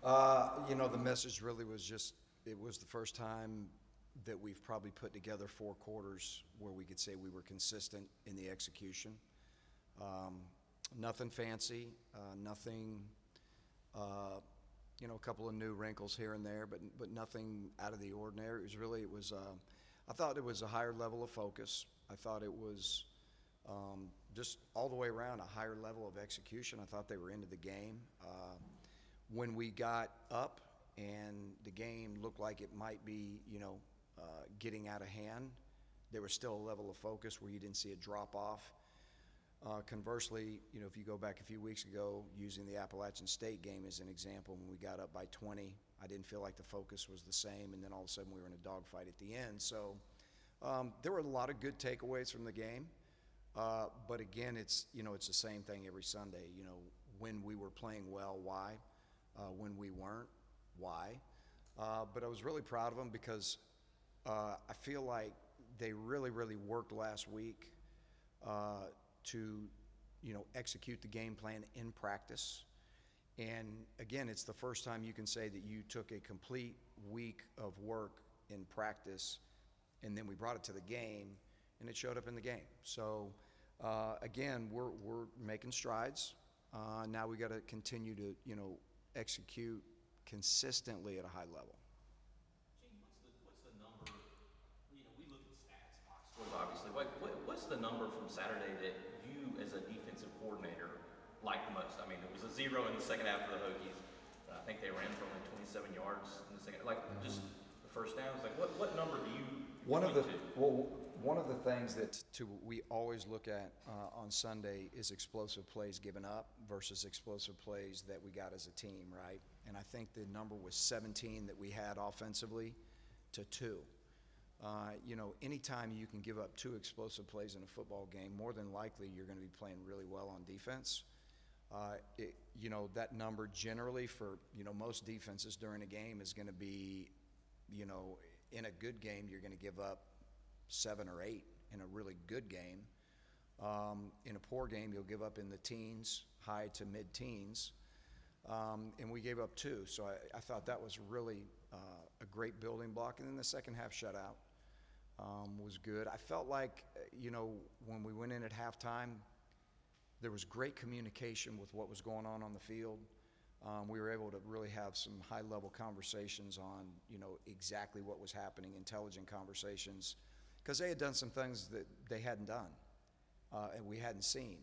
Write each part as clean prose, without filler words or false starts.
The message really was just, it was the first time that we've probably put together 4 quarters where we could say we were consistent in the execution. Nothing fancy, nothing, a couple of new wrinkles here and there, but nothing out of the ordinary. I thought it was a higher level of focus. I thought it was just all the way around a higher level of execution. I thought they were into the game. When we got up and the game looked like it might be, getting out of hand, there was still a level of focus where you didn't see a drop off. Conversely, if you go back a few weeks ago, using the Appalachian State game as an example, when we got up by 20, I didn't feel like the focus was the same, and then all of a sudden we were in a dogfight at the end. So there were a lot of good takeaways from the game, but again, it's the same thing every Sunday. When we were playing well, why? When we weren't, why? But I was really proud of them because I feel like they really, really worked last week to, execute the game plan in practice. And again, it's the first time you can say that you took a complete week of work in practice, and then we brought it to the game, and it showed up in the game. So again, we're making strides. Now we got to continue to, execute consistently at a high level. Gene, what's the number? We look at stats, box scores, obviously. What's the number from Saturday that you, as a defensive coordinator, liked the most? I mean, it was a 0 in the second half for the Hokies. I think they ran for only 27 yards in the second. Just the first downs. What number do you? One of the things that we always look at on Sunday is explosive plays given up versus explosive plays that we got as a team, right? And I think the number was 17 that we had offensively to 2. Anytime you can give up 2 explosive plays in a football game, more than likely you're going to be playing really well on defense. That number generally for, most defenses during a game is going to be, in a good game, you're going to give up 7 or 8 in a really good game. In a poor game, you'll give up in the teens, high to mid-teens. And we gave up 2. So I thought that was really a great building block. And then the second half shutout was good. I felt like, when we went in at halftime, there was great communication with what was going on the field. We were able to really have some high-level conversations on, exactly what was happening, intelligent conversations, because they had done some things that they hadn't done and we hadn't seen.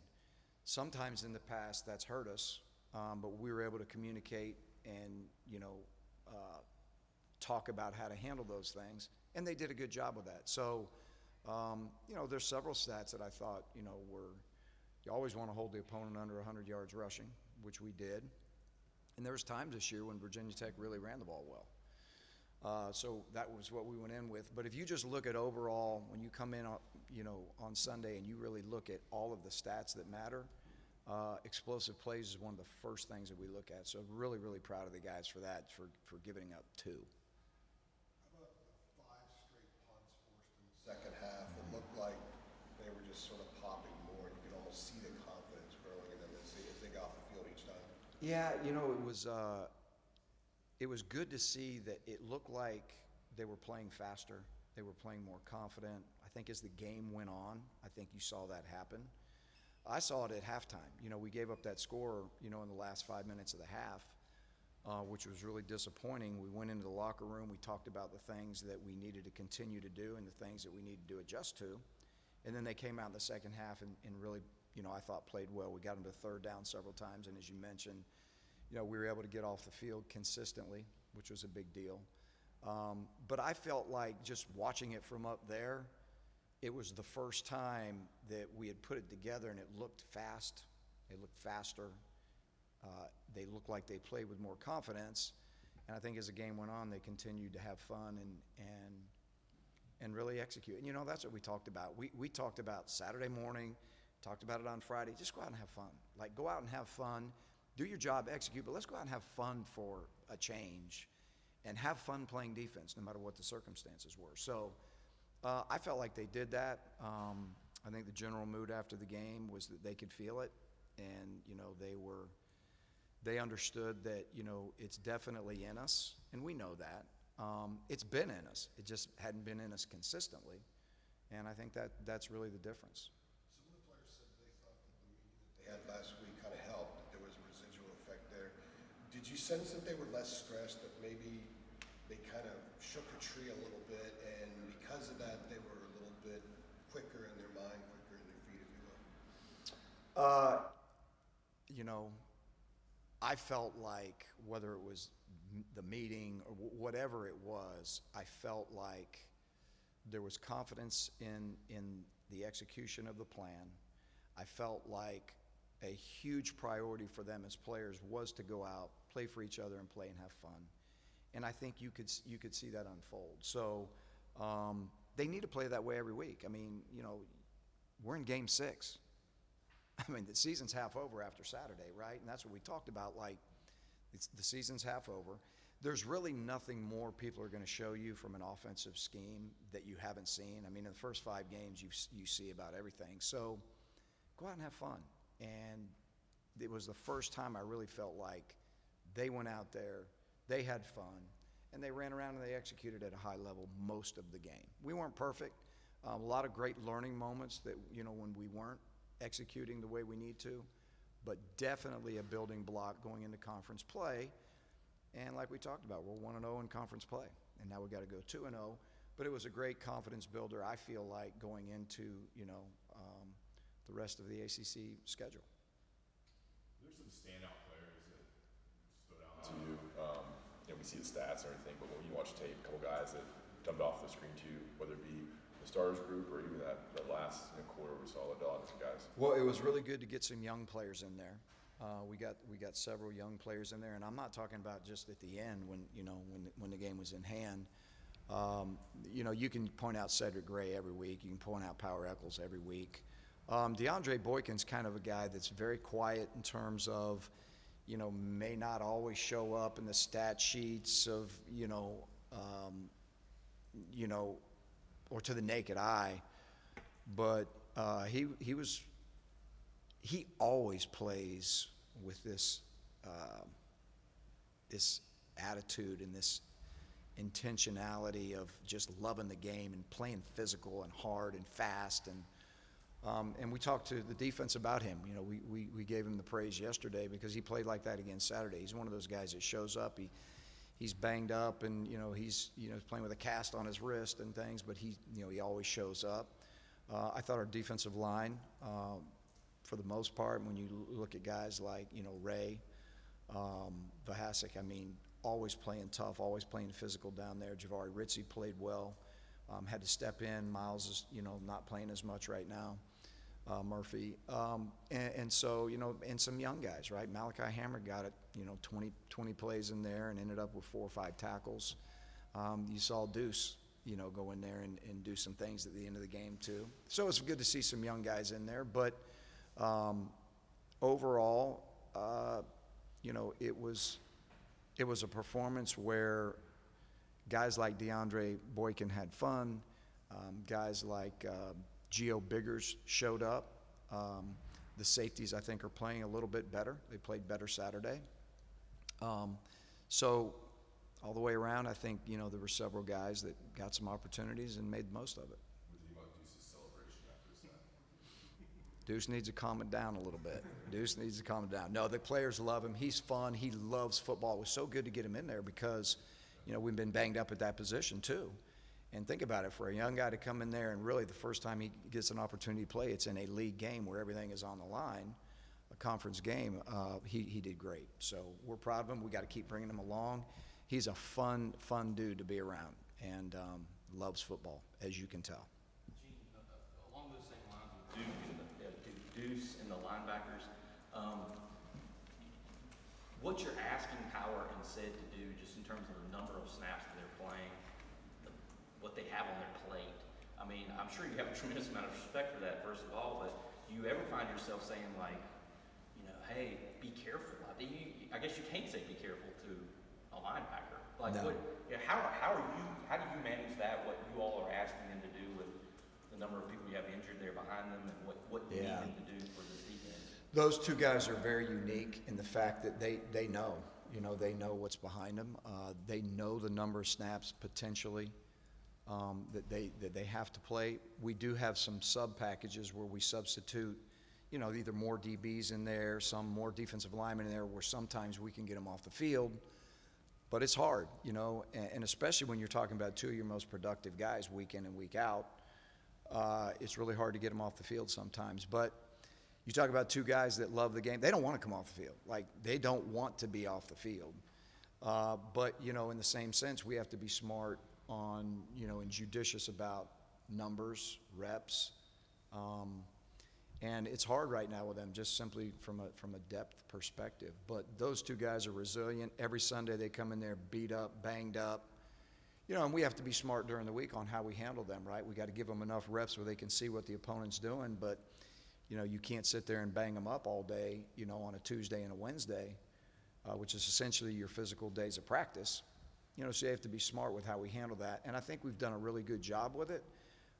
Sometimes in the past that's hurt us, but we were able to communicate and, talk about how to handle those things, and they did a good job of that. So, there's several stats that I thought, were, you always want to hold the opponent under 100 yards rushing, which we did. And there was times this year when Virginia Tech really ran the ball well. So that was what we went in with. But if you just look at overall, when you come in, on Sunday and you really look at all of the stats that matter, explosive plays is one of the first things that we look at. So really, really proud of the guys for that, for giving up 2. How about the 5 straight punts forced in the second half? It looked like they were just sort of popping more. You could almost see the confidence growing in them as they got off the field each time. Yeah, it was good to see that it looked like they were playing faster. They were playing more confident. I think as the game went on, I think you saw that happen. I saw it at halftime. We gave up that score, in the last 5 minutes of the half, which was really disappointing. We went into the locker room. We talked about the things that we needed to continue to do and the things that we needed to adjust to. And then they came out in the second half and really, I thought played well. We got them to third down several times, and as you mentioned, we were able to get off the field consistently, which was a big deal. But I felt like just watching it from up there, it was the first time that we had put it together, and it looked fast. It looked faster. They looked like they played with more confidence. And I think as the game went on, they continued to have fun and really execute. And, that's what we talked about. We talked about Saturday morning, talked about it on Friday. Just go out and have fun. Go out and have fun. Do your job, execute, but let's go out and have fun for a change and have fun playing defense no matter what the circumstances were. So I felt like they did that. I think the general mood after the game was that they could feel it, and They understood that, you know, it's definitely in us, and we know that. It's been in us. It just hadn't been in us consistently, and I think that's really the difference. Some of the players said they thought that the meeting that they had last week kind of helped, that there was a residual effect there. Did you sense that they were less stressed, that maybe they kind of shook a tree a little bit, and because of that, they were a little bit quicker in their mind, quicker in their feet, if you will? You know, I felt like whether it was the meeting or whatever it was, I felt like there was confidence in the execution of the plan. I felt like a huge priority for them as players was to go out, play for each other, and play and have fun. And I think you could see that unfold. So they need to play that way every week. I mean, you know, we're in Game 6. I mean, the season's half over after Saturday, right? And that's what we talked about, like, the season's half over. There's really nothing more people are going to show you from an offensive scheme that you haven't seen. I mean, in the first 5 games, you see about everything. So go out and have fun. And it was the first time I really felt like they went out there, they had fun, and they ran around and they executed at a high level most of the game. We weren't perfect. A lot of great learning moments that, you know, when we weren't executing the way we need to, but definitely a building block going into conference play. And like we talked about, we're 1-0 in conference play, and now we got to go 2-0. But it was a great confidence builder, I feel like, going into, you know, the rest of the ACC schedule. There's some standout players that stood out to you. You know, we see the stats and everything, but when you watch tape, a couple guys that jumped off the screen to you, whether it be the starters group or even that last quarter we saw a lot of guys. Well, it was really good to get some young players in there. We got several young players in there, and I'm not talking about just at the end when, you know, when the game was in hand. You know, you can point out Cedric Gray every week. You can point out Power Eccles every week. DeAndre Boykin's kind of a guy that's very quiet in terms of, you know, may not always show up in the stat sheets of, you know, or to the naked eye, but he always plays with this this attitude and this intentionality of just loving the game and playing physical and hard and fast, and we talked to the defense about him. You know, we gave him the praise yesterday because he played like that again Saturday. He's one of those guys that shows up. He's banged up, and you know he's playing with a cast on his wrist and things, but he always shows up. I thought our defensive line, for the most part, when you look at guys like, you know, Ray, Vahasek, I mean, always playing tough, always playing physical down there. Javari Ritzie played well, had to step in. Miles is, you know, not playing as much right now. Murphy, and so, you know, and some young guys, right? Malachi Hammer got it, you know, 20 plays in there and ended up with 4 or 5 tackles. You saw Deuce, you know, go in there and do some things at the end of the game too. So it's good to see some young guys in there, but overall, you know, it was a performance where guys like DeAndre Boykin had fun. Guys like Gio Biggers showed up. The safeties, I think, are playing a little bit better. They played better Saturday. So all the way around, I think, you know, there were several guys that got some opportunities and made the most of it. What do you think about Deuce's celebration after the snap? Deuce needs to calm it down a little bit. Deuce needs to calm it down. No, the players love him. He's fun. He loves football. It was so good to get him in there because, you know, we've been banged up at that position too. And think about it, for a young guy to come in there and really the first time he gets an opportunity to play, it's in a league game where everything is on the line, a conference game. He did great. So we're proud of him. We got to keep bringing him along. He's a fun dude to be around, and loves football, as you can tell. Gene, along those same lines with Duke and Deuce and the linebackers, what you're asking Power and Sid to do, just in terms of the number of snaps that they're playing, what they have on their plate. I mean, I'm sure you have a tremendous amount of respect for that, first of all, but do you ever find yourself saying, like, you know, hey, be careful? I guess you can't say be careful to a linebacker. Like, No. how do you manage that, what you all are asking them to do with the number of people you have injured there behind them, and what you need them to do for this defense? Those two guys are very unique in the fact that they know, they know what's behind them. They know the number of snaps potentially that they have to play. We do have some sub packages where we substitute, either more DBs in there, some more defensive linemen in there, where sometimes we can get them off the field. But it's hard, and especially when you're talking about two of your most productive guys week in and week out, it's really hard to get them off the field sometimes. But you talk about two guys that love the game. They don't want to come off the field. Like, they don't want to be off the field. But, in the same sense, we have to be smart on, and judicious about numbers, reps. And it's hard right now with them, just simply from a depth perspective. But those two guys are resilient. Every Sunday they come in there beat up, banged up. And we have to be smart during the week on how we handle them, right? We got to give them enough reps where they can see what the opponent's doing. But, you can't sit there and bang them up all day, on a Tuesday and a Wednesday, which is essentially your physical days of practice. So you have to be smart with how we handle that. And I think we've done a really good job with it.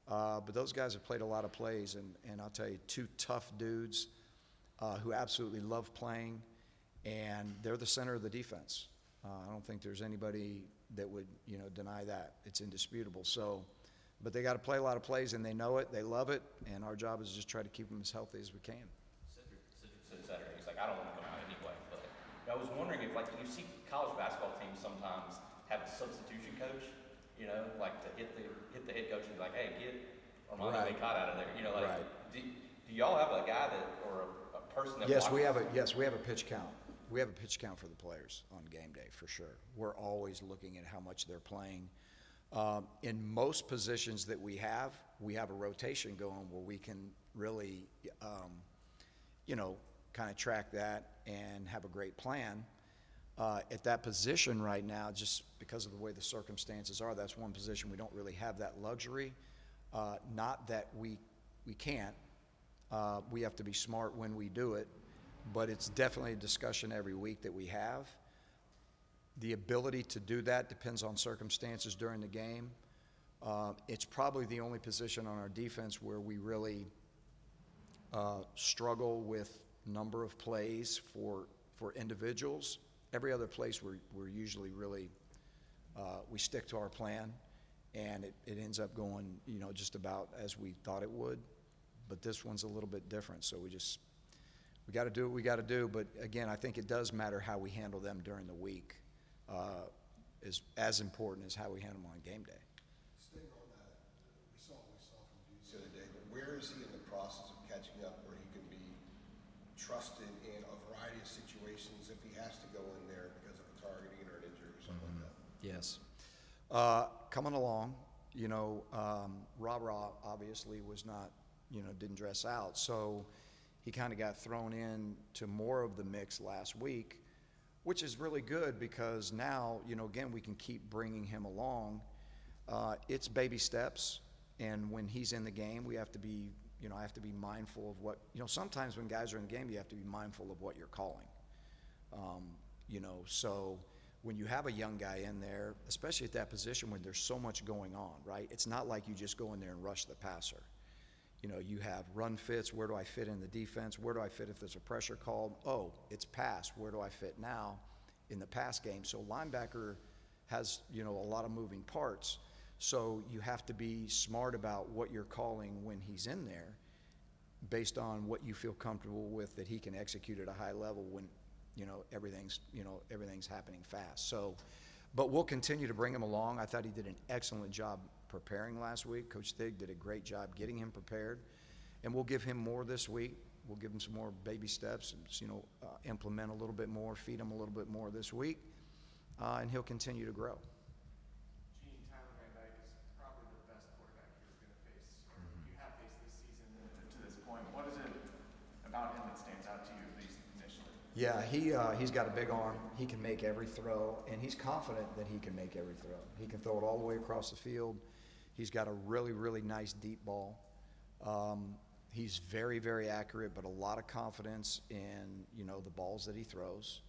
But those guys have played a lot of plays, and I'll tell you, two tough dudes who absolutely love playing, and they're the center of the defense. I don't think there's anybody that would, deny that. It's indisputable. But they got to play a lot of plays, and they know it, they love it, and our job is just try to keep them as healthy as we can. Cedric said Saturday, he's like, I don't want to come out anyway. But I was wondering if, you see college basketball teams sometimes have a substitution coach, like to hit the head coach and be like, hey, get Armando Right. Bacot out of there. Right. Do y'all have a guy that, or a person that Yes, we watches? have a pitch count. We have a pitch count for the players on game day, for sure. We're always looking at how much they're playing. In most positions that we have a rotation going where we can really, kind of track that and have a great plan. At that position right now, just because of the way the circumstances are, that's one position we don't really have that luxury. Not that we can't. We have to be smart when we do it, but it's definitely a discussion every week that we have. The ability to do that depends on circumstances during the game. It's probably the only position on our defense where we really struggle with number of plays for individuals. Every other place we're usually really, we stick to our plan, and it ends up going, just about as we thought it would. But this one's a little bit different, so we got to do what we got to do. But again, I think it does matter how we handle them during the week. Is as important as how we handle them on game day. Staying on that, we saw from Deuce the other day, but where is he in the process of catching up where he can be trusted in a variety of situations if he has to go in there because of a targeting or an injury or something like that? Yes. Coming along, Ra obviously was not, didn't dress out. So he kind of got thrown in to more of the mix last week, which is really good because now, again, we can keep bringing him along. It's baby steps. And when he's in the game, we have to be, I have to be mindful of what, sometimes when guys are in the game, you have to be mindful of what you're calling. So when you have a young guy in there, especially at that position when there's so much going on, right? It's not like you just go in there and rush the passer. You have run fits. Where do I fit in the defense? Where do I fit if there's a pressure called? Oh, it's pass. Where do I fit now in the pass game? So linebacker has, a lot of moving parts. So you have to be smart about what you're calling when he's in there based on what you feel comfortable with that he can execute at a high level when, everything's happening fast. So, but we'll continue to bring him along. I thought he did an excellent job preparing last week. Coach Thig did a great job getting him prepared, and we'll give him more this week. We'll give him some more baby steps, and, implement a little bit more, feed him a little bit more this week, and he'll continue to grow. Gene, Tyler Van Dyke is probably the best quarterback you're going to face, or you have faced this season to this point. What is it about him that stands out to you, at least initially? Yeah, he's got a big arm. He can make every throw, and he's confident that he can make every throw. He can throw it all the way across the field. He's got a really, really nice deep ball. He's very, very accurate, but a lot of confidence in, the balls that he throws.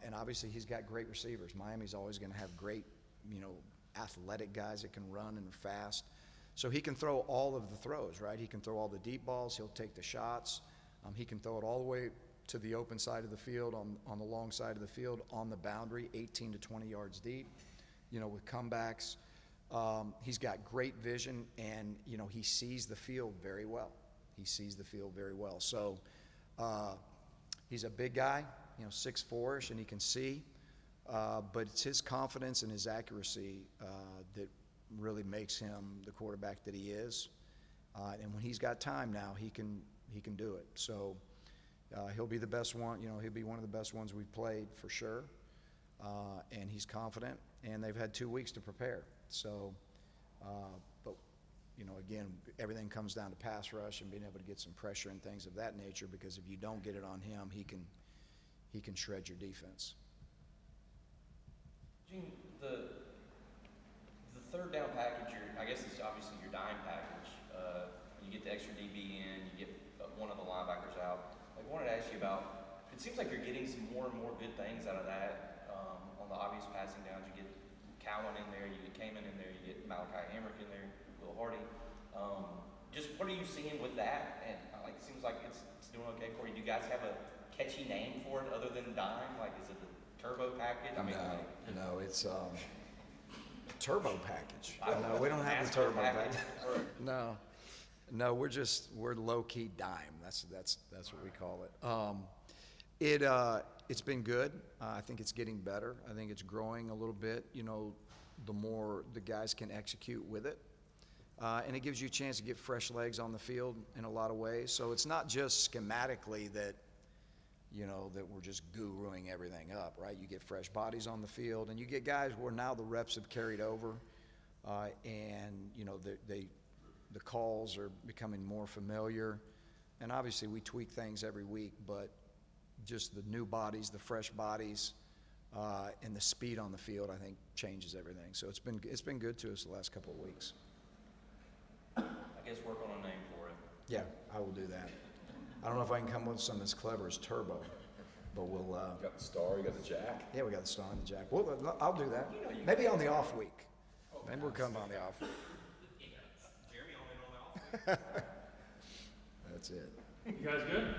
And obviously he's got great receivers. Miami's always going to have great, athletic guys that can run and are fast. So he can throw all of the throws, right? He can throw all the deep balls. He'll take the shots. He can throw it all the way to the open side of the field, on the long side of the field, on the boundary, 18 to 20 yards deep, with comebacks. He's got great vision, and, he sees the field very well. He sees the field very well. So he's a big guy, 6'4"-ish, and he can see. But it's his confidence and his accuracy that really makes him the quarterback that he is. And when he's got time now, he can do it. So he'll be the best one. He'll be one of the best ones we've played for sure. And he's confident, and they've had 2 weeks to prepare. So, but again, everything comes down to pass rush and being able to get some pressure and things of that nature. Because if you don't get it on him, he can shred your defense. Gene, the third down package, I guess it's obviously your dime package. You get the extra DB in, you get one of the linebackers out. I wanted to ask you about, it seems like you're getting some more and more good things out of that on the obvious passing downs. You get Cowan in there, you get Kamen in there, you get Malachi Hamrick in there, Will Hardy. Just what are you seeing with that? And it seems like it's doing okay for you. Do you guys have a catchy name for it other than dime? Is it the Turbo package? No, it's turbo package. No, we don't have the turbo package. No, we're low-key dime. That's what we call it. It's been good. I think it's getting better. I think it's growing a little bit. The more the guys can execute with it, and it gives you a chance to get fresh legs on the field in a lot of ways. So it's not just schematically that we're just guruing everything up, right? You get fresh bodies on the field, and you get guys where now the reps have carried over, and the calls are becoming more familiar. And obviously we tweak things every week, but just the new bodies, the fresh bodies, and the speed on the field, I think changes everything. So it's been good to us the last couple of weeks. I guess work on a name for it. Yeah, I will do that. I don't know if I can come up with something as clever as Turbo, but we'll. You got the star, you got the jack. Yeah, we got the star and the jack. Well, I'll do that. Maybe on the off week. Maybe we'll come on the off week. Jeremy only on the off. That's it. You guys good?